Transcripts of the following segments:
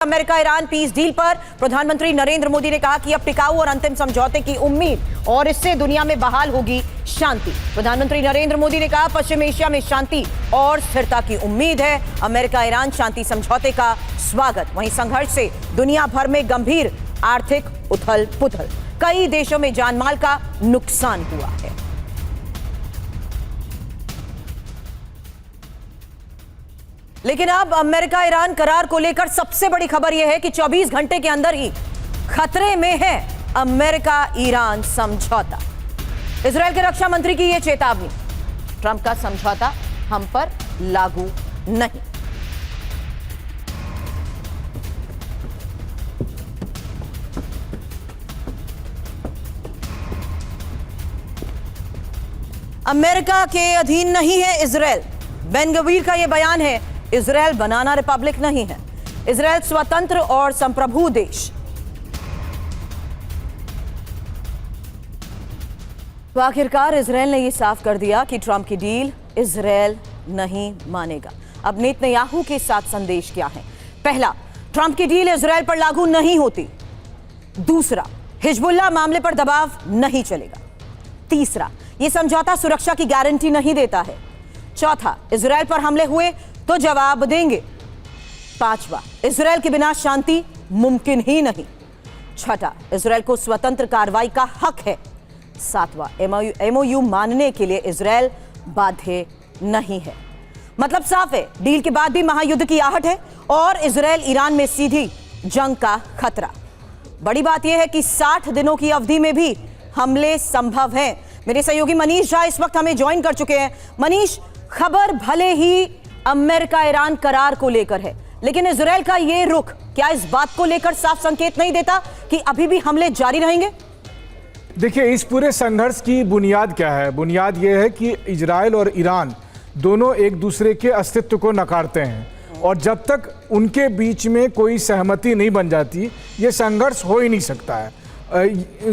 America Iran peace deal पर प्रधानमंत्री नरेंद्र मोदी ने कहा कि अब टिकाऊ और अंतिम समझौते की उम्मीद और इससे दुनिया में बहाल होगी शांति। प्रधानमंत्री नरेंद्र मोदी ने कहा पश्चिम एशिया में शांति और स्थिरता की उम्मीद है। अमेरिका ईरान शांति समझौते का स्वागत। वहीं संघर्ष से दुनिया भर में गंभीर आर्थिक उथल पुथल, कई देशों में जानमाल का नुकसान हुआ है। लेकिन अब अमेरिका ईरान करार को लेकर सबसे बड़ी खबर यह है कि 24 घंटे के अंदर ही खतरे में है अमेरिका ईरान समझौता। इजरायल के रक्षा मंत्री की यह चेतावनी, ट्रंप का समझौता हम पर लागू नहीं। अमेरिका के अधीन नहीं है इजरायल। बेन गवीर का यह बयान है, इजरायल बनाना रिपब्लिक नहीं है, इजरायल स्वतंत्र और संप्रभु देश। तो आखिरकार इजरायल ने यह साफ कर दिया कि ट्रंप की डील इजरायल नहीं मानेगा। अब नेतन्याहू के साथ संदेश क्या है? पहला, ट्रंप की डील इजरायल पर लागू नहीं होती। दूसरा, हिजबुल्लाह मामले पर दबाव नहीं चलेगा। तीसरा, यह समझौता सुरक्षा की गारंटी नहीं देता है। चौथा, इजरायल पर हमले हुए तो जवाब देंगे। पांचवा, इजरायल के बिना शांति मुमकिन ही नहीं। छठा, इजरायल को स्वतंत्र कार्रवाई का हक है। सातवां, एमओयू मानने के लिए इजरायल बाध्य नहीं है। मतलब साफ है, डील के बाद भी महायुद्ध की आहट है और इजरायल ईरान में सीधी जंग का खतरा। बड़ी बात यह है कि 60 दिनों की अवधि में भी हमले संभव हैं। मेरे सहयोगी मनीष झा इस वक्त हमें ज्वाइन कर चुके हैं। मनीष, खबर भले ही अमेरिका ईरान करार को लेकर है, लेकिन इजरायल का यह रुख क्या इस बात को लेकर साफ संकेत नहीं देता कि अभी भी हमले जारी रहेंगे? देखिए, इस पूरे संघर्ष की बुनियाद क्या है? बुनियाद यह है कि इजरायल और ईरान दोनों एक दूसरे के अस्तित्व को नकारते हैं और जब तक उनके बीच में कोई सहमति नहीं बन जाती, ये संघर्ष हो ही नहीं सकता है,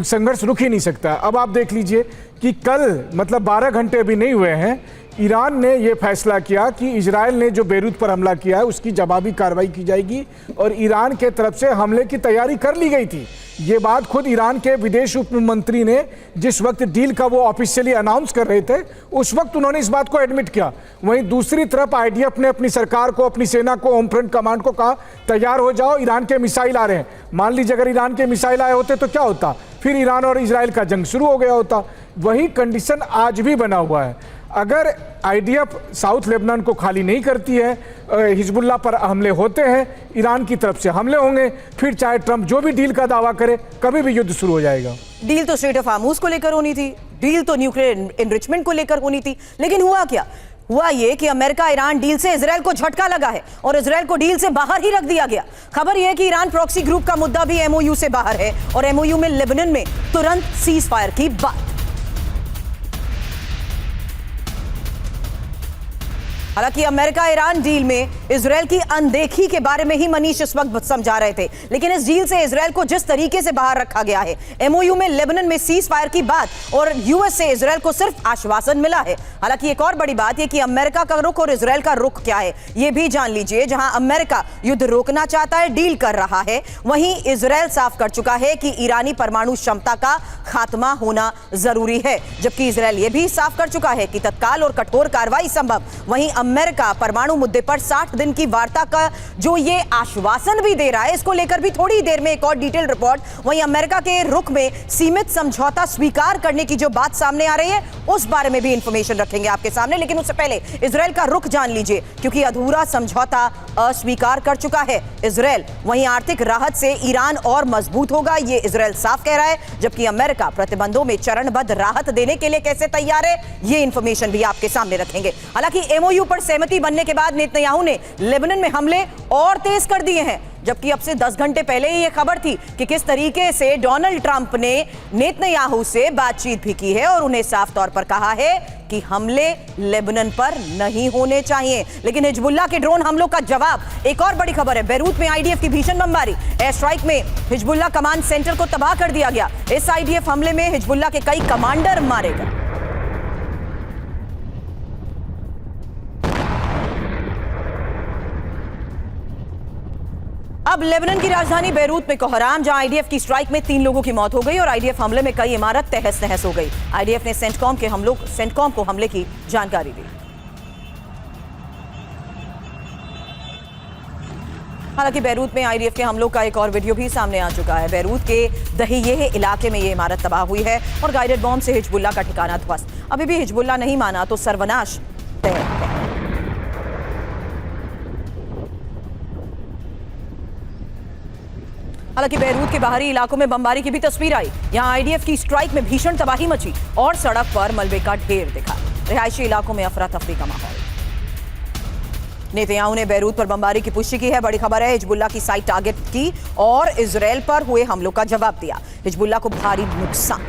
संघर्ष रुक ही नहीं सकता है। अब आप देख लीजिए कि कल मतलब 12 घंटे भी नहीं हुए हैं, ईरान ने यह फैसला किया कि इजरायल ने जो बेरूत पर हमला किया है उसकी जवाबी कार्रवाई की जाएगी और ईरान के तरफ से हमले की तैयारी कर ली गई थी। ये बात खुद ईरान के विदेश उप मंत्री ने जिस वक्त डील का वो ऑफिशियली अनाउंस कर रहे थे, उस वक्त उन्होंने इस बात को एडमिट किया। वहीं दूसरी तरफ आईडीएफ ने अपनी सरकार को, अपनी सेना को, होम फ्रंट कमांड को कहा तैयार हो जाओ, ईरान के मिसाइल आ रहे हैं। मान लीजिए अगर ईरान के मिसाइल आए होते तो क्या होता? फिर ईरान और इजरायल का जंग शुरू हो गया होता। वही कंडीशन आज भी बना हुआ है। अगर आईडीएफ साउथ लेबनान को खाली नहीं करती है, हिजबुल्लाह पर हमले होते हैं, ईरान की तरफ से हमले होंगे, फिर चाहे ट्रंप जो भी डील का दावा करे, कभी भी युद्ध शुरू हो जाएगा। डील तो स्ट्रेट ऑफ हार्मूज को लेकर होनी थी, डील तो न्यूक्लियर एनरिचमेंट को लेकर होनी थी, लेकिन हुआ क्या? हुआ ये कि अमेरिका ईरान डील से इजरायल को झटका लगा है और इजरायल को डील से बाहर ही रख दिया गया। खबर यह है कि ईरान प्रॉक्सी ग्रुप का मुद्दा भी एमओयू से बाहर है और एमओयू में लेबनान में तुरंत सीज फायर की बात। हालांकि अमेरिका ईरान डील में इजरायल की अनदेखी के बारे में ही मनीष इस वक्त समझा रहे थे, लेकिन इस डील से इजरायल को जिस तरीके से बाहर रखा गया है, एमओयू में लेबनान में सीज फायर की बात और यूएस से इजरायल को सिर्फ आश्वासन मिला है। हालांकि एक और बड़ी बात यह कि अमेरिका का रुख और इजरायल का रुख क्या है यह भी जान लीजिए। जहां अमेरिका युद्ध रोकना चाहता है, डील कर रहा है, वहीं इजरायल साफ कर चुका है कि ईरानी परमाणु क्षमता का खात्मा होना जरूरी है, जबकि इजरायल यह भी साफ कर चुका है कि तत्काल और कठोर कार्रवाई संभव। वहीं अमेरिका परमाणु मुद्दे पर 60 दिन की वार्ता का जो ये आश्वासन भी दे रहा है, इसको लेकर भी थोड़ी देर में एक और डिटेल रिपोर्ट। वहीं अमेरिका के रुख में सीमित समझौता स्वीकार करने की जो बात सामने आ रही है, उस बारे में भी इंफॉर्मेशन रखेंगे आपके सामने। लेकिन उससे पहले इजरायल का रुख जान लीजिए, क्योंकि अधूरा समझौता अस्वीकार कर चुका है इजरायल। वहीं आर्थिक राहत से ईरान और मजबूत होगा, ये इजरायल साफ कह रहा है, जबकि अमेरिका प्रतिबंधों में चरणबद्ध राहत देने के लिए कैसे तैयार है, ये इंफॉर्मेशन भी आपके सामने रखेंगे। हालांकि एमओयू पर सहमति बनने के बाद नेतन्याहू ने लेबनान में हमले और तेज कर दिए हैं, जबकि अब से 10 घंटे पहले ही यह खबर थी कि किस तरीके से डोनाल्ड ट्रंप ने नेतन्याहू से बातचीत भी की है और उन्हें साफ तौर पर कहा है कि हमले लेबनान पर नहीं होने चाहिए। लेकिन हिजबुल्लाह के ड्रोन हमलों का जवाब। एक और बड़ी खबर है, बेरूत में आईडीएफ की भीषण बमबारी, एयर स्ट्राइक में हिजबुल्लाह कमांड सेंटर को तबाह कर दिया गया। इस आईडीएफ हमले में हिजबुल्लाह के कई कमांडर मारे गए। अब लेबनान की राजधानी बेरूत में कोहराम, जहां आईडीएफ की स्ट्राइक में 3 लोगों की मौत हो गई और आईडीएफ हमले में कई इमारत तहस नहस हो गई। आईडीएफ ने सेंटकॉम को हमले की जानकारी दी। हालांकि बेरूत में आईडीएफ के हमलों का एक और वीडियो भी सामने आ चुका है। बेरूत के दहियेह इलाके में ये इमारत तबाह हुई है और गाइडेड बॉम्ब से हिजबुल्लाह का ठिकाना ध्वस्त। अभी भी हिजबुल्लाह नहीं माना तो सर्वनाश तय है। हालांकि बेरूत के बाहरी इलाकों में बमबारी की भी तस्वीर आई। यहां आईडीएफ की स्ट्राइक में भीषण तबाही मची और सड़क पर मलबे का ढेर दिखा। रिहायशी इलाकों में अफरा तफरी का माहौल। नेतन्याहू ने बेरूत पर बमबारी की पुष्टि की है। बड़ी खबर है, हिजबुल्लाह की साइट टारगेट की और इजराइल पर हुए हमलों का जवाब दिया। हिजबुल्लाह को भारी नुकसान।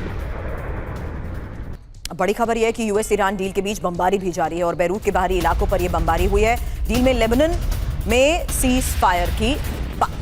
बड़ी खबर यह है कि यूएस ईरान डील के बीच बमबारी भी जारी है और बेरूत के बाहरी इलाकों पर यह बमबारी हुई है। डील में लेबनान में सीज फायर की बात।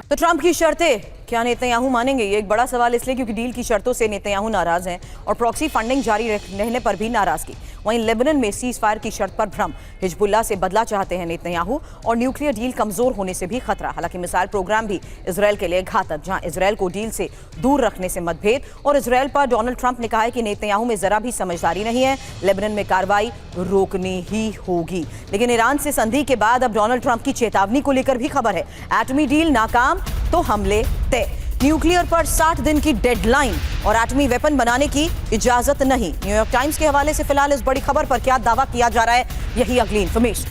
तो ट्रंप की शर्तें क्या नेतन्याहू मानेंगे? ये एक बड़ा सवाल इसलिए क्योंकि डील की शर्तों से नेतन्याहू नाराज हैं और प्रॉक्सी फंडिंग जारी रहने पर भी नाराजगी। वहीं लेबनान में सीज फायर की शर्त पर भ्रम। हिजबुल्लाह से बदला चाहते हैं नेतन्याहू और न्यूक्लियर डील कमजोर होने से भी खतरा। हालांकि मिसाइल प्रोग्राम भी इजराइल के लिए घातक, जहां इजराइल को डील से दूर रखने से मतभेद और इजराइल पर डोनाल्ड ट्रंप ने कहा है कि नेतन्याहू में जरा भी समझदारी नहीं है, लेबनान में कार्रवाई रोकनी ही होगी। लेकिन ईरान से संधि के बाद अब डोनाल्ड ट्रंप की चेतावनी को लेकर भी खबर है। एटमी डील नाकाम तो हमले तय। न्यूक्लियर पर 60 दिन की डेडलाइन और एटमी वेपन बनाने की इजाजत नहीं। न्यूयॉर्क टाइम्स के हवाले से फिलहाल इस बड़ी खबर पर क्या दावा किया जा रहा है, यही अगली इंफॉर्मेशन।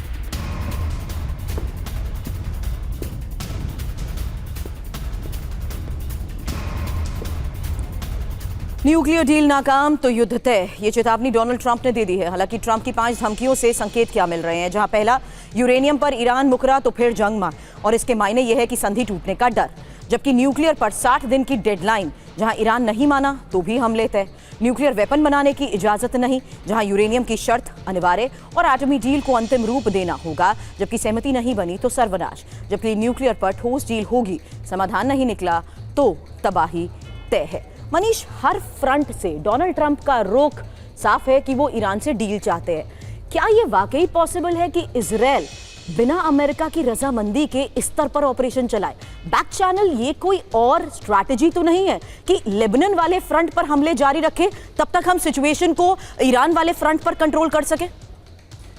न्यूक्लियर डील नाकाम तो युद्ध तय, ये चेतावनी डोनाल्ड ट्रंप ने दे दी है। हालांकि ट्रंप की 5 धमकियों से संकेत क्या मिल रहे हैं, जहां पहला यूरेनियम पर ईरान मुकरा तो फिर जंग मार, और इसके मायने यह है कि संधि टूटने का डर। जबकि न्यूक्लियर पर 60 दिन की डेडलाइन, जहां ईरान नहीं माना तो भी हमले तय। न्यूक्लियर वेपन बनाने की इजाजत नहीं, जहां यूरेनियम की शर्त अनिवार्य, और एटमी डील को अंतिम रूप देना होगा। जबकि सहमति नहीं बनी तो सर्वनाश। जबकि न्यूक्लियर पर ठोस डील होगी, समाधान नहीं निकला तो तबाही तय है। मनीष, हर फ्रंट से डोनाल्ड ट्रंप का रुख साफ है कि वो ईरान से डील चाहते हैं। क्या ये वाकई पॉसिबल है कि इजराइल बिना अमेरिका की रजामंदी के इस स्तर पर ऑपरेशन चलाए? बैक चैनल ये कोई और स्ट्रैटेजी तो नहीं है कि लेबनान वाले फ्रंट पर हमले जारी रखे तब तक हम सिचुएशन को ईरान वाले फ्रंट पर कंट्रोल कर सके?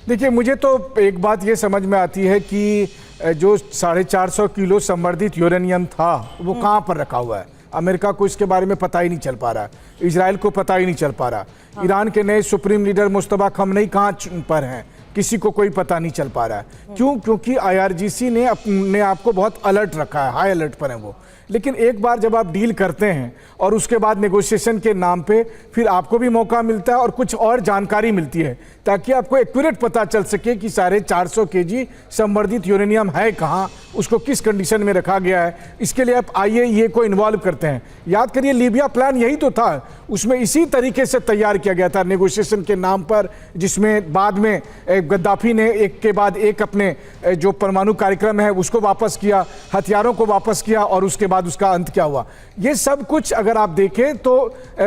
देखिए, मुझे तो एक बात ये समझ में आती है कि जो 450 किलो संवर्धित यूरेनियम था वो कहाँ पर रखा हुआ है। अमेरिका को इसके बारे में पता ही नहीं चल पा रहा, इजराइल को पता ही नहीं चल पा रहा। ईरान के नए सुप्रीम लीडर मुस्तफा खमनेई कहाँ पर हैं, किसी को कोई पता नहीं चल पा रहा है। क्यों? क्योंकि आईआरजीसी ने अपने आप को बहुत अलर्ट रखा है, हाई अलर्ट पर है वो। लेकिन एक बार जब आप डील करते हैं और उसके बाद नेगोशिएशन के नाम पे फिर आपको भी मौका मिलता है और कुछ और जानकारी मिलती है ताकि आपको एक्यूरेट पता चल सके कि 450 केजी संवर्धित यूरेनियम है कहाँ, उसको किस कंडीशन में रखा गया है। इसके लिए आप आईएईए को इन्वॉल्व करते हैं। याद करिए, लीबिया प्लान यही तो था, उसमें इसी तरीके से तैयार किया गया था नेगोशिएशन के नाम पर, जिसमें बाद में गद्दाफी ने एक के बाद एक अपने जो परमाणु कार्यक्रम है उसको वापस किया, हथियारों को वापस किया, और उसके बाद उसका अंत क्या हुआ। ये सब कुछ अगर आप देखें तो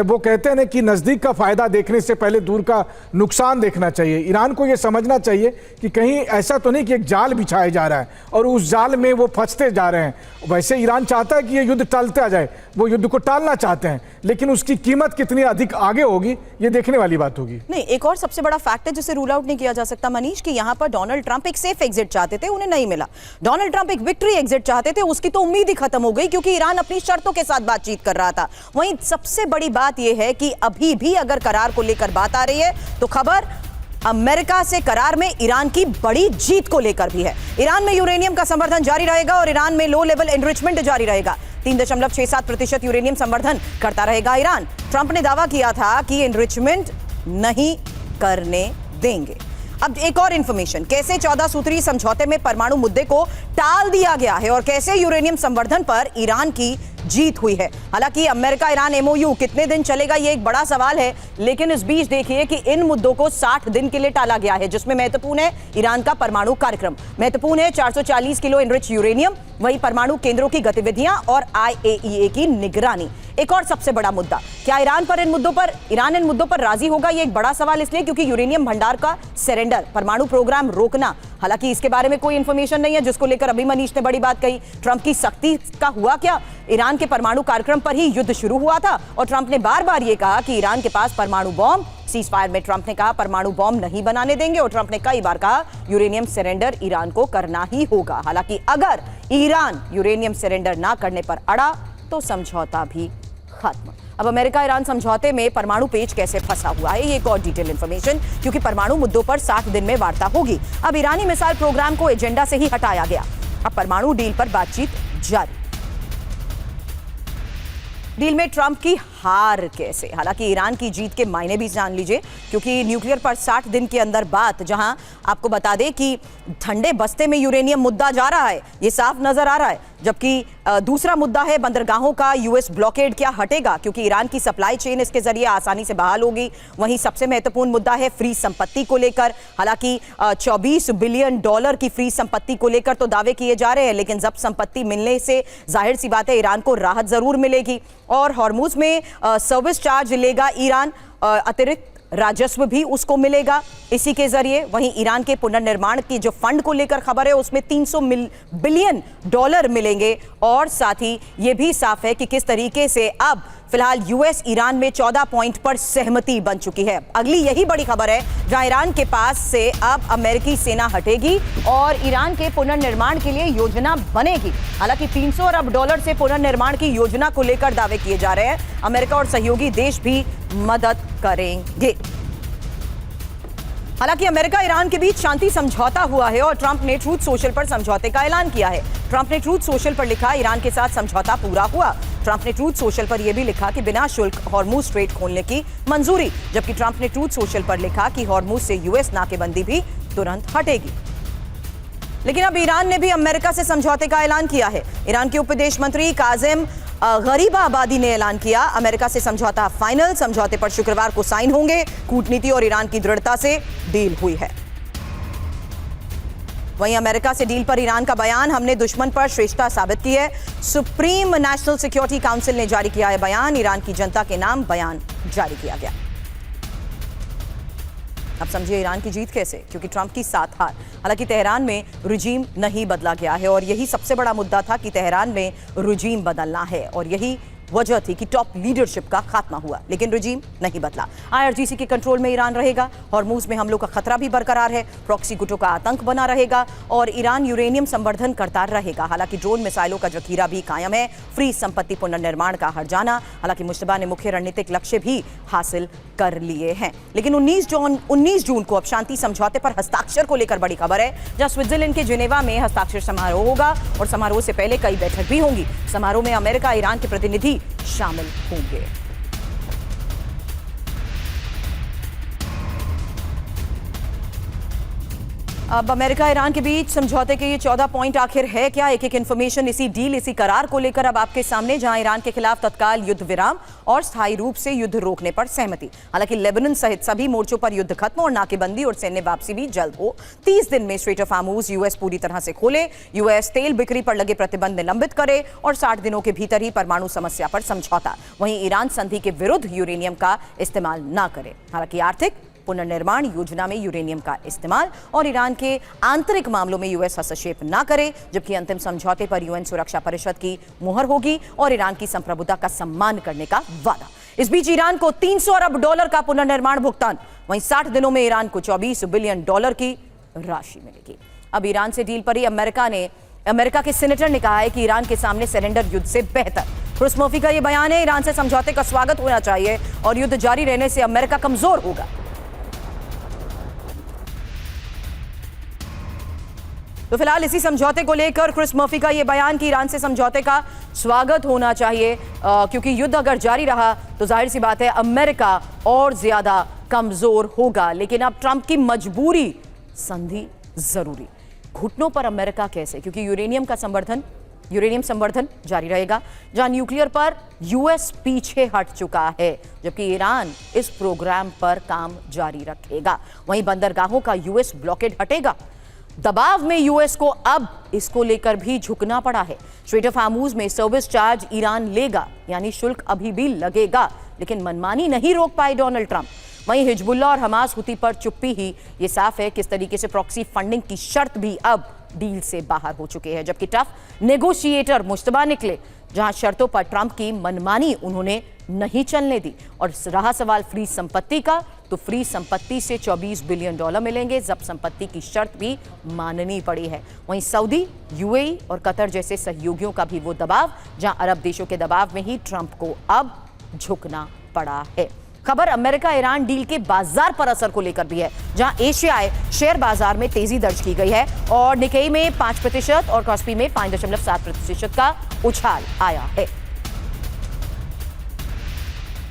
वो कहते हैं ना कि नज़दीक का फायदा देखने से पहले दूर का नुकसान देखना चाहिए। ईरान को ये समझना चाहिए कि कहीं ऐसा तो नहीं कि एक जाल बिछाया जा रहा है और उस जाल में वो फंसते जा रहे हैं। वैसे ईरान चाहता है कि ये युद्ध टालता जाए, वो युद्ध को टालना चाहते हैं, लेकिन उसकी कीमत कितनी अधिक आगे होगी ये देखने वाली बात होगी। नहीं, एक और सबसे बड़ा फैक्ट है जिसे रूल आउट नहीं किया जा सकता मनीष, कि यहाँ पर डोनाल्ड ट्रंप एक सेफ एग्जिट चाहते थे, उन्हें नहीं मिला। डोनाल्ड ट्रंप एक विक्ट्री एग्जिट चाहते थे, उसकी तो उम्मीद ही खत्म हो गई क्योंकि ईरान अपनी शर्तों के साथ बातचीत कर रहा था। वहीं सबसे बड़ी बात यह है कि अभी भी अगर करार को लेकर बात आ रही है तो खबर अमेरिका से करार में ईरान की बड़ी जीत को लेकर भी है। ईरान में यूरेनियम का संवर्धन जारी रहेगा और ईरान में लो लेवल एनरिचमेंट जारी रहेगा। 3.67% यूरेनियम संवर्धन करता रहेगा ईरान। ट्रंप ने दावा किया था कि एनरिचमेंट नहीं करने देंगे। अब एक और इंफॉर्मेशन, कैसे 14 सूत्री समझौते में परमाणु मुद्दे को टाल दिया गया है और कैसे यूरेनियम संवर्धन पर ईरान की जीत हुई है। हालांकि अमेरिका ईरान एमओयू कितने दिन चलेगा ये एक बड़ा सवाल है, लेकिन इस बीच देखिए कि इन मुद्दों को 60 दिन के लिए टाला गया है, जिसमें महत्वपूर्ण है ईरान का परमाणु कार्यक्रम, महत्वपूर्ण है 440 किलो एनरिच यूरेनियम, वही परमाणु केंद्रों की गतिविधियां और आईएईए की निगरानी। एक और सबसे बड़ा मुद्दा, क्या ईरान इन मुद्दों पर राजी होगा? ये एक बड़ा सवाल इसलिए क्योंकि यूरेनियम भंडार का सरेंडर, परमाणु प्रोग्राम रोकना, हालांकि इसके बारे में कोई इंफॉर्मेशन नहीं है, जिसको लेकर अभी मनीष ने बड़ी बात कही। ट्रंप की सख्ती का हुआ क्या? ईरान के परमाणु कार्यक्रम पर ही युद्ध शुरू हुआ था और ट्रंप ने बार बार यह कहा कि ईरान के पास परमाणु बॉम्ब, सीज फायर में ट्रंप ने कहा परमाणु बॉम्ब नहीं बनाने देंगे और ट्रंप ने कई बार कहा यूरेनियम सरेंडर ईरान को करना ही होगा। हालांकि अगर ईरान यूरेनियम सरेंडर ना करने पर अड़ा तो समझौता भी खत्म। अब अमेरिका ईरान समझौते में परमाणु पेच कैसे फंसा हुआ है, ये एक और डिटेल इंफॉर्मेशन, क्योंकि परमाणु मुद्दों पर 60 दिन में वार्ता होगी। अब ईरानी मिसाइल प्रोग्राम को एजेंडा से ही हटाया गया। अब परमाणु डील पर बातचीत जारी। डील में ट्रंप की हार कैसे? हालांकि ईरान की जीत के मायने भी जान लीजिए, क्योंकि न्यूक्लियर पर 60 दिन के अंदर बात, जहां आपको बता दें कि ठंडे बस्ते में यूरेनियम मुद्दा जा रहा है, ये साफ नजर आ रहा है। जबकि दूसरा मुद्दा है बंदरगाहों का यूएस ब्लॉकेड, क्या हटेगा? क्योंकि ईरान की सप्लाई चेन इसके जरिए आसानी से बहाल होगी। वहीं सबसे महत्वपूर्ण मुद्दा है फ्री संपत्ति को लेकर। हालांकि 24 बिलियन डॉलर की फ्री संपत्ति को लेकर तो दावे किए जा रहे हैं, लेकिन जब्त संपत्ति मिलने से जाहिर सी बात है ईरान को राहत जरूर मिलेगी। और हॉर्मुज में सर्विस चार्ज लेगा ईरान, अतिरिक्त राजस्व भी उसको मिलेगा इसी के जरिए। वहीं ईरान के पुनर्निर्माण की जो फंड को लेकर खबर है, उसमें 300 बिलियन डॉलर मिलेंगे। और साथ ही यह भी साफ है कि किस तरीके से अब फिलहाल यूएस ईरान में 14 पॉइंट पर सहमति बन चुकी है। अगली यही बड़ी खबर है, जहां ईरान के पास से अब अमेरिकी सेना हटेगी और ईरान के पुनर्निर्माण के लिए योजना बनेगी। हालांकि 300 अरब डॉलर से पुनर्निर्माण की योजना को लेकर दावे किए जा रहे हैं। अमेरिका और सहयोगी देश भी मदद करेंगे। हालांकि अमेरिका ईरान के बीच शांति समझौता हुआ है और ट्रंप ने ट्रूथ सोशल पर समझौते का ऐलान किया है। ट्रंप ने ट्रूथ सोशल पर लिखा, ईरान के साथ समझौता पूरा हुआ। ट्रंप ने ट्रूथ सोशल पर यह भी लिखा कि बिना शुल्क हॉर्मुज स्ट्रेट खोलने की मंजूरी। जबकि ट्रंप ने ट्रूथ सोशल पर लिखा कि हॉर्मुज से यूएस नाकेबंदी भी तुरंत हटेगी। लेकिन अब ईरान ने भी अमेरिका से समझौते का ऐलान किया है। ईरान के उप विदेश मंत्री काजिम गरीबाबादी ने ऐलान किया, अमेरिका से समझौता फाइनल। समझौते पर शुक्रवार को साइन होंगे। कूटनीति और ईरान की दृढ़ता से डील हुई है। वहीं अमेरिका से डील पर ईरान का बयान, हमने दुश्मन पर श्रेष्ठता साबित की है। सुप्रीम नेशनल सिक्योरिटी काउंसिल ने जारी किया है बयान। ईरान की जनता के नाम बयान जारी किया गया। अब समझिए ईरान की जीत कैसे, क्योंकि ट्रंप की 7 हार। हालांकि तेहरान में रुजीम नहीं बदला गया है और यही सबसे बड़ा मुद्दा था कि तेहरान में रुजीम बदलना है और यही वजह थी कि टॉप लीडरशिप का खात्मा हुआ, लेकिन रुजीम नहीं बदला। आईआरजीसी के कंट्रोल में ईरान रहेगा। हॉर्मुज में हमलों का खतरा भी बरकरार है। प्रॉक्सी गुटों का आतंक बना रहेगा और ईरान यूरेनियम संवर्धन करता रहेगा। हालांकि ड्रोन मिसाइलों का जखीरा भी कायम है। फ्री संपत्ति पुनर्निर्माण का हर जाना। हालांकि मुश्तबा ने मुख्य रणनीतिक लक्ष्य भी हासिल कर लिए हैं। लेकिन 19 जून को अब शांति समझौते पर हस्ताक्षर को लेकर बड़ी खबर है, जहां स्विट्जरलैंड के जिनेवा में हस्ताक्षर समारोह होगा और समारोह से पहले कई बैठक भी होंगी। समारोह में अमेरिका ईरान के प्रतिनिधि शामिल होंगे। अब अमेरिका ईरान के बीच समझौते के ये 14 पॉइंट आखिर है क्या? एक एक इंफॉर्मेशन इसी डील, इसी करार को लेकर अब आपके सामने, जहां ईरान के खिलाफ तत्काल युद्ध विराम और स्थायी रूप से युद्ध रोकने पर सहमति। हालांकि लेबनान सहित सभी मोर्चों पर युद्ध खत्म और नाकेबंदी और सैन्य वापसी भी जल्द हो। 30 दिन में स्ट्रेट ऑफ हॉर्मुज यूएस पूरी तरह से खोले, यूएस तेल बिक्री पर लगे प्रतिबंध निलंबित करे और 60 दिनों के भीतर ही परमाणु समस्या पर समझौता। वहीं ईरान संधि के विरुद्ध यूरेनियम का इस्तेमाल न करे। हालांकि आर्थिक पुनर्निर्माण योजना में यूरेनियम का इस्तेमाल और ईरान के आंतरिक मामलों में यूएस हस्तक्षेप न करे। जबकि अंतिम समझौते पर यूएन सुरक्षा परिषद की मुहर होगी और ईरान की संप्रभुता का सम्मान करने का वादा। इस बीच ईरान को 300 अरब डॉलर का पुनर्निर्माण भुगतान। वहीं 60 दिनों में ईरान को 24 बिलियन डॉलर की राशि मिलेगी। अब ईरान से डील पर ही अमेरिका के सीनेटर ने कहा है कि ईरान के सामने सरेंडर युद्ध से बेहतर। क्रिस मर्फी का यह बयान है, ईरान से समझौते का स्वागत होना चाहिए और युद्ध जारी रहने से अमेरिका कमजोर होगा। तो फिलहाल इसी समझौते को लेकर क्रिस मर्फी का यह बयान कि ईरान से समझौते का स्वागत होना चाहिए, क्योंकि युद्ध अगर जारी रहा तो जाहिर सी बात है अमेरिका और ज्यादा कमजोर होगा। लेकिन अब ट्रंप की मजबूरी, संधि जरूरी। घुटनों पर अमेरिका कैसे, क्योंकि यूरेनियम संवर्धन जारी रहेगा, जहां न्यूक्लियर पर यूएस पीछे हट चुका है, जबकि ईरान इस प्रोग्राम पर काम जारी रखेगा। वहीं बंदरगाहों का यूएस ब्लॉकेड हटेगा। दबाव में यूएस को अब इसको लेकर भी झुकना पड़ा है। स्ट्रेट ऑफ हार्मूज में सर्विस चार्ज ईरान लेगा, यानी शुल्क अभी भी लगेगा, लेकिन मनमानी नहीं रोक पाए डोनाल्ड ट्रंप। वहीं हिजबुल्लाह और हमास हुती पर चुप्पी ही। ये साफ है किस तरीके से प्रॉक्सी फंडिंग की शर्त भी अब डील से बाहर हो चुके हैं, जबकि टफ नेगोशिएटर मुश्तबा निकले, जहां शर्तों पर ट्रंप की मनमानी उन्होंने नहीं चलने दी। और रहा सवाल फ्री संपत्ति का, तो फ्री संपत्ति से $24 बिलियन मिलेंगे। जब्त संपत्ति की शर्त भी माननी पड़ी है। वहीं सऊदी, यूएई और कतर जैसे सहयोगियों का भी वो दबाव, जहां अरब देशों के दबाव में ही ट्रंप को अब झुकना पड़ा है। खबर अमेरिका ईरान डील के बाजार पर असर को लेकर भी है, जहां एशियाई शेयर बाजार में तेजी दर्ज की गई है और निकेई में 5% और कॉस्पी में 5.7% का उछाल आया है।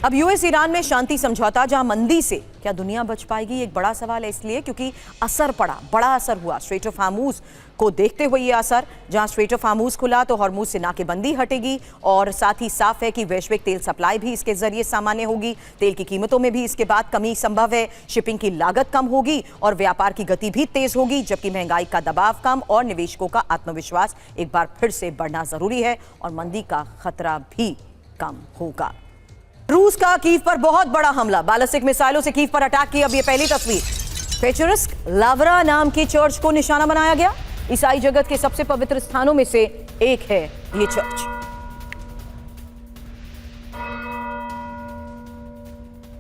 अब यूएस ईरान में शांति समझौता, जहां मंदी से क्या दुनिया बच पाएगी, एक बड़ा सवाल है, इसलिए क्योंकि असर पड़ा, बड़ा असर हुआ स्ट्रेट ऑफ हार्मूज को देखते हुए। ये असर, जहां स्ट्रेट ऑफ हार्मूज खुला तो हॉर्मूज से नाकेबंदी हटेगी और साथ ही साफ है कि वैश्विक तेल सप्लाई भी इसके जरिए सामान्य होगी। तेल की कीमतों में भी इसके बाद कमी संभव है, शिपिंग की लागत कम होगी और व्यापार की गति भी तेज होगी, जबकि महंगाई का दबाव कम और निवेशकों का आत्मविश्वास एक बार फिर से बढ़ना जरूरी है और मंदी का खतरा भी कम होगा। रूस का कीव पर बहुत बड़ा हमला, बैलिस्टिक मिसाइलों से कीव पर अटैक की अब ये पहली तस्वीर। पेचरस्क लावरा नाम की चर्च को निशाना बनाया गया। ईसाई जगत के सबसे पवित्र स्थानों में से एक है ये चर्च।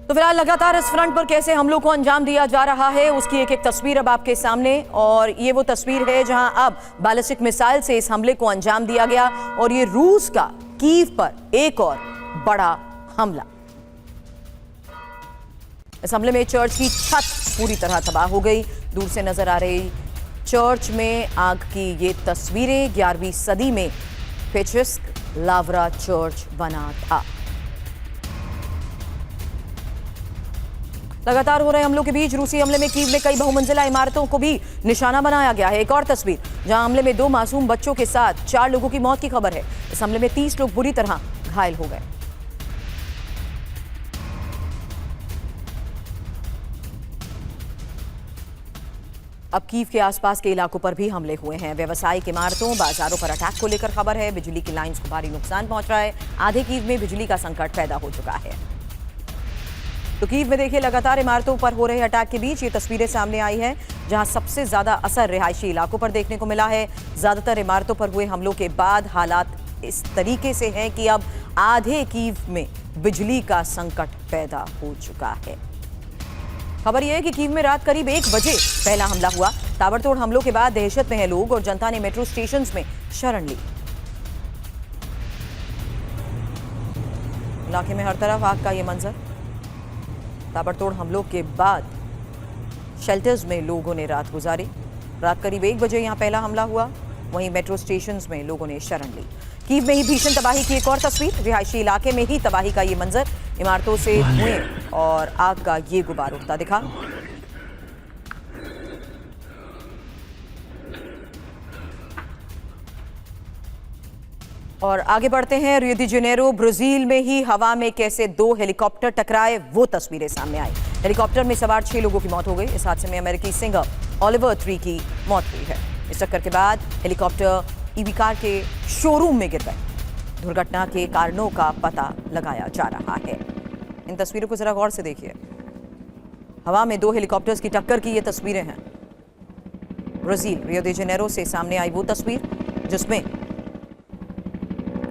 तो फिलहाल लगातार इस फ्रंट पर कैसे हमलों को अंजाम दिया जा रहा है, उसकी एक एक तस्वीर अब आपके सामने। और ये वो तस्वीर है जहां अब बैलिस्टिक मिसाइल से इस हमले को अंजाम दिया गया और ये रूस का कीव पर एक और बड़ा हमला। इस हमले में चर्च की छत पूरी तरह तबाह हो गई। दूर से नजर आ रही चर्च में आग की ये तस्वीरें 11वीं सदी में पेचरस्क लावरा चर्च बना था। लगातार हो रहे हमलों के बीच रूसी हमले में कीव में कई बहुमंजिला इमारतों को भी निशाना बनाया गया है। एक और तस्वीर जहां हमले में 2 मासूम बच्चों के साथ 4 लोगों की मौत की खबर है। इस हमले में 30 लोग बुरी तरह घायल हो गए। अब कीव के आसपास के इलाकों पर भी हमले हुए हैं। व्यावसायिक इमारतों, बाजारों पर अटैक को लेकर खबर है। बिजली की लाइंस को भारी नुकसान पहुंच रहा है। आधे कीव में बिजली का संकट पैदा हो चुका है। तो कीव में देखिए लगातार इमारतों पर हो रहे अटैक के बीच ये तस्वीरें सामने आई हैं, जहां सबसे ज्यादा असर रिहायशी इलाकों पर देखने को मिला है। ज्यादातर इमारतों पर हुए हमलों के बाद हालात इस तरीके से हैं कि अब आधे कीव में बिजली का संकट पैदा हो चुका है। खबर यह है कि कीव में रात करीब 1 बजे पहला हमला हुआ। ताबड़तोड़ हमलों के बाद दहशत में हैं लोग और जनता ने मेट्रो स्टेशंस में शरण ली। इलाके में हर तरफ आग का ये मंजर। ताबड़तोड़ हमलों के बाद शेल्टर्स में लोगों ने रात गुजारी। रात करीब 1 बजे यहां पहला हमला हुआ। वहीं मेट्रो स्टेशंस में लोगों ने शरण ली। कीव में ही भीषण तबाही की एक और तस्वीर। रिहायशी इलाके में ही तबाही का ये मंजर। इमारतों से धुएं और आग का ये गुबार उठता दिखा। और आगे बढ़ते हैं। रियो डी जेनेरो ब्राजील में ही हवा में कैसे 2 हेलीकॉप्टर टकराए, वो तस्वीरें सामने आई। हेलीकॉप्टर में सवार 6 लोगों की मौत हो गई। इस हादसे में अमेरिकी सिंगर ओलिवर ट्री की मौत हुई है। इस टक्कर के बाद हेलीकॉप्टर ईवी कार के शोरूम में गिर गए। दुर्घटना के कारणों का पता लगाया जा रहा है। इन तस्वीरों को जरा गौर से देखिए। हवा में 2 हेलीकॉप्टर्स की टक्कर की ये तस्वीरें हैं। ब्राजील रियो डी जेनेरो से सामने आई वो तस्वीर जिसमें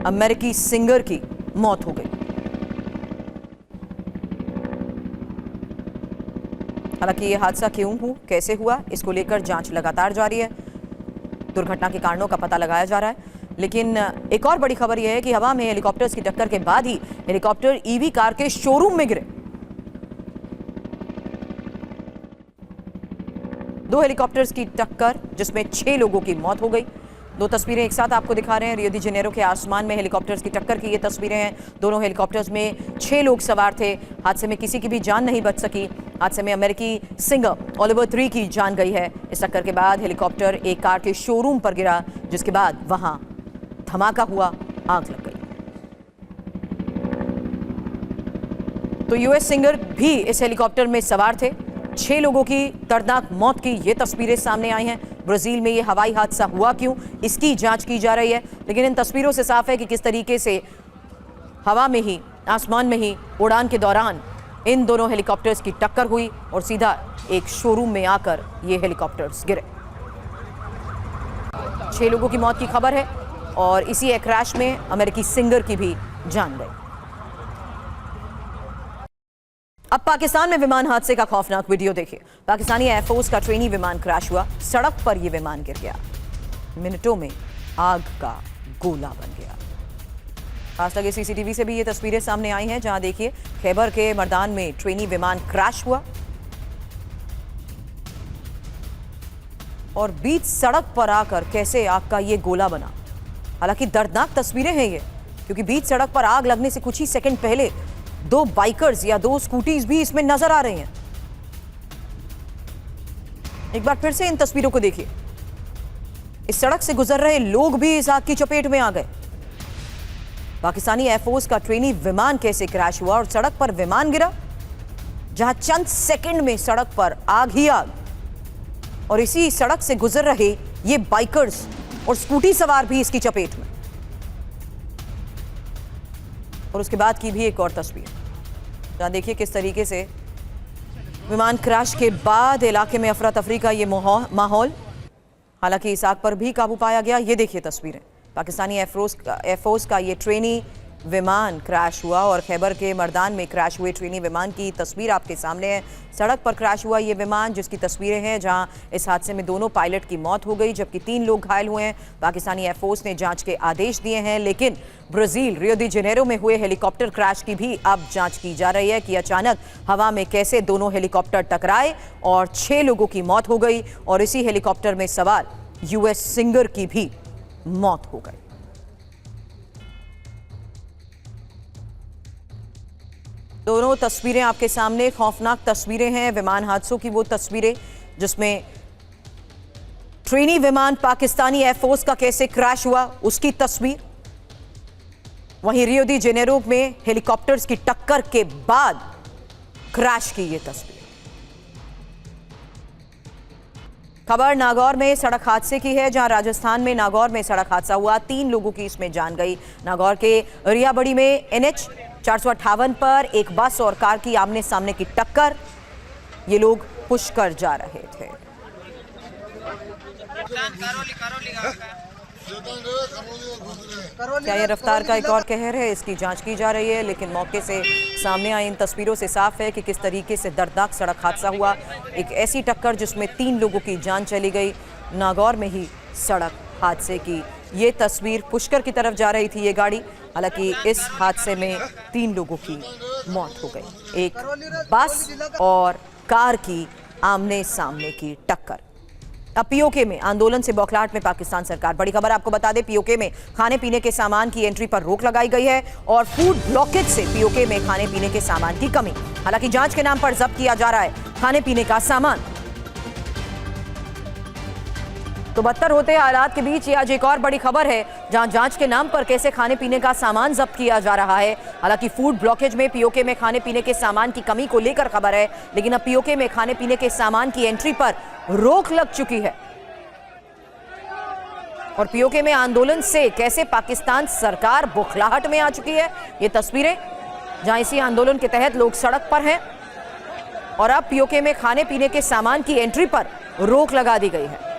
अमेरिकी सिंगर की मौत हो गई। हालांकि यह हादसा क्यों हुआ, कैसे हुआ, इसको लेकर जांच लगातार जारी है। दुर्घटना के कारणों का पता लगाया जा रहा है। लेकिन एक और बड़ी खबर यह है कि हवा में हेलीकॉप्टर्स की टक्कर के बाद ही हेलीकॉप्टर ईवी कार के शोरूम में गिरे। 2 हेलीकॉप्टर्स की टक्कर जिसमें 6 लोगों की मौत हो गई। 2 तस्वीरें एक साथ आपको दिखा रहे हैं। रियो डी जेनेरो के आसमान में हेलीकॉप्टर्स की टक्कर की ये तस्वीरें हैं। दोनों हेलीकॉप्टर्स में 6 लोग सवार थे। हादसे में किसी की भी जान नहीं बच सकी। हादसे में अमेरिकी सिंगर ओलिवर ट्री की जान गई है। इस टक्कर के बाद हेलीकॉप्टर एक कार के शोरूम पर गिरा, जिसके बाद वहां धमाका हुआ, आग लग गई। तो यूएस सिंगर भी इस हेलीकॉप्टर में सवार थे। 6 लोगों की दर्दनाक मौत की ये तस्वीरें सामने आई हैं। ब्राजील में ये हवाई हादसा हुआ क्यों, इसकी जांच की जा रही है। लेकिन इन तस्वीरों से साफ है कि किस तरीके से हवा में ही, आसमान में ही उड़ान के दौरान इन दोनों हेलीकॉप्टर्स की टक्कर हुई और सीधा एक शोरूम में आकर ये हेलीकॉप्टर्स गिरे। 6 लोगों की मौत की खबर है और इसी एक क्रैश में अमेरिकी सिंगर की भी जान गई। अब पाकिस्तान में विमान हादसे का खौफनाक वीडियो देखिए। पाकिस्तानी एयरफोर्स का ट्रेनी विमान क्रैश हुआ, सड़क पर यह विमान गिर गया, मिनटों में आग का गोला बन गया। खास लगे सीसीटीवी से भी ये तस्वीरें सामने आई हैं, जहां देखिए खैबर के मर्दान में ट्रेनी विमान क्रैश हुआ और बीच सड़क पर आकर कैसे आग का ये गोला बना। हालांकि दर्दनाक तस्वीरें हैं ये, क्योंकि बीच सड़क पर आग लगने से कुछ ही सेकंड पहले 2 बाइकर्स या 2 स्कूटीज भी इसमें नजर आ रही हैं। एक बार फिर से इन तस्वीरों को देखिए। इस सड़क से गुजर रहे लोग भी इस आग की चपेट में आ गए। पाकिस्तानी एयरफोर्स का ट्रेनी विमान कैसे क्रैश हुआ और सड़क पर विमान गिरा, जहां चंद सेकंड में सड़क पर आग ही आग, और इसी सड़क से गुजर रहे ये बाइकर्स और स्कूटी सवार भी इसकी चपेट में। और उसके बाद की भी एक और तस्वीर, जहां देखिए किस तरीके से विमान क्रैश के बाद इलाके में अफरा तफरी का ये माहौल। हालांकि इस आग पर भी काबू पाया गया। ये देखिए तस्वीरें, पाकिस्तानी एयरफोर्स का ये ट्रेनी विमान क्रैश हुआ और खैबर के मर्दान में क्रैश हुए ट्रेनी विमान की तस्वीर आपके सामने है। सड़क पर क्रैश हुआ ये विमान, जिसकी तस्वीरें हैं, जहां इस हादसे में दोनों पायलट की मौत हो गई, जबकि 3 लोग घायल हुए हैं। पाकिस्तानी एयरफोर्स ने जांच के आदेश दिए हैं, लेकिन ब्राजील रियो दी जेनेरो में हुए हेलीकॉप्टर क्रैश की भी अब जांच की जा रही है कि अचानक हवा में कैसे दोनों हेलीकॉप्टर टकराए और 6 लोगों की मौत हो गई और इसी हेलीकॉप्टर में सवार यूएस सिंगर की भी मौत हो गई। दोनों तस्वीरें आपके सामने, खौफनाक तस्वीरें हैं विमान हादसों की, वो तस्वीरें जिसमें ट्रेनी विमान पाकिस्तानी एयरफोर्स का कैसे क्रैश हुआ उसकी तस्वीर, वहीं रियो दी जेनेरो में हेलीकॉप्टर्स की टक्कर के बाद क्रैश की ये तस्वीर। खबर नागौर में सड़क हादसे की है, जहां राजस्थान में नागौर में सड़क हादसा हुआ, 3 लोगों की इसमें जान गई। नागौर के रियाबड़ी में NH 458 पर एक बस और कार की आमने सामने की टक्कर, ये लोग पुष्कर जा रहे थे। क्या ये रफ्तार का एक और कहर है, इसकी जांच की जा रही है, लेकिन मौके से सामने आई इन तस्वीरों से साफ है कि किस तरीके से दर्दनाक सड़क हादसा हुआ। एक ऐसी टक्कर जिसमें 3 लोगों की जान चली गई। नागौर में ही सड़क हादसे की ये तस्वीर, पुष्कर की तरफ जा रही थी ये गाड़ी, हालांकि इस हादसे में 3 लोगों की मौत हो गई। एक बस और कार की आमने सामने की टक्कर। अब पीओके में आंदोलन से बौखलाहट में पाकिस्तान सरकार। बड़ी खबर आपको बता दें, पीओके में खाने पीने के सामान की एंट्री पर रोक लगाई गई है और फूड ब्लॉकेज से पीओके में खाने पीने के सामान की कमी। हालांकि जांच के नाम पर जब्त किया जा रहा है खाने पीने का सामान। तो बदतर होते हालात के बीच ये आज एक और बड़ी खबर है, जहां जांच के नाम पर कैसे खाने पीने का सामान जब्त किया जा रहा है। हालांकि फूड ब्लॉकेज में पीओके में खाने पीने के सामान की कमी को लेकर खबर है, लेकिन अब पीओके में खाने पीने के सामान की एंट्री पर रोक लग चुकी है। और पीओके में आंदोलन से कैसे पाकिस्तान सरकार बौखलाहट में आ चुकी है, ये तस्वीरें, जहां इसी आंदोलन के तहत लोग सड़क पर हैं और अब पीओके में खाने पीने के सामान की एंट्री पर रोक लगा दी गई है।